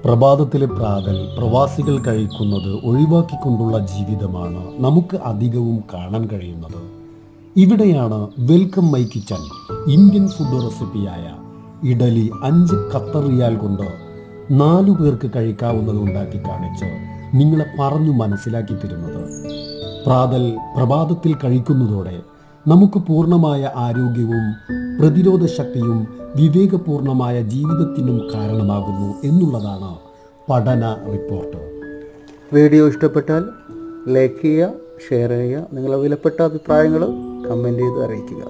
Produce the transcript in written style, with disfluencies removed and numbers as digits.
പ്രഭാതത്തിലെ പ്രാതൽ പ്രവാസികൾ കഴിക്കുന്നത് ഒഴിവാക്കിക്കൊണ്ടുള്ള ജീവിതമാണ് നമുക്ക് അധികവും കാണാൻ കഴിയുന്നത്. ഇവിടെയാണ് welcome my kitchen Indian food റെസിപ്പിയായ ഇഡലി 5 ഖത്തർ റിയാൽ കൊണ്ട് 4 പേർക്ക് കഴിക്കാവുന്നത് ഉണ്ടാക്കി കാണിച്ച് നിങ്ങളെ പറഞ്ഞു മനസ്സിലാക്കി തരുന്നത്. പ്രാതൽ പ്രഭാതത്തിൽ കഴിക്കുന്നതോടെ നമുക്ക് പൂർണ്ണമായ ആരോഗ്യവും പ്രതിരോധ ശക്തിയും വിവേകപൂർണമായ ജീവിതത്തിനും കാരണമാകുന്നു എന്നുള്ളതാണ് പഠന റിപ്പോർട്ട്. വീഡിയോ ഇഷ്ടപ്പെട്ടാൽ ലൈക്ക് ചെയ്യുക, ഷെയർ ചെയ്യുക, നിങ്ങളുടെ വിലപ്പെട്ട അഭിപ്രായങ്ങൾ കമൻറ്റ് ചെയ്ത് അറിയിക്കുക.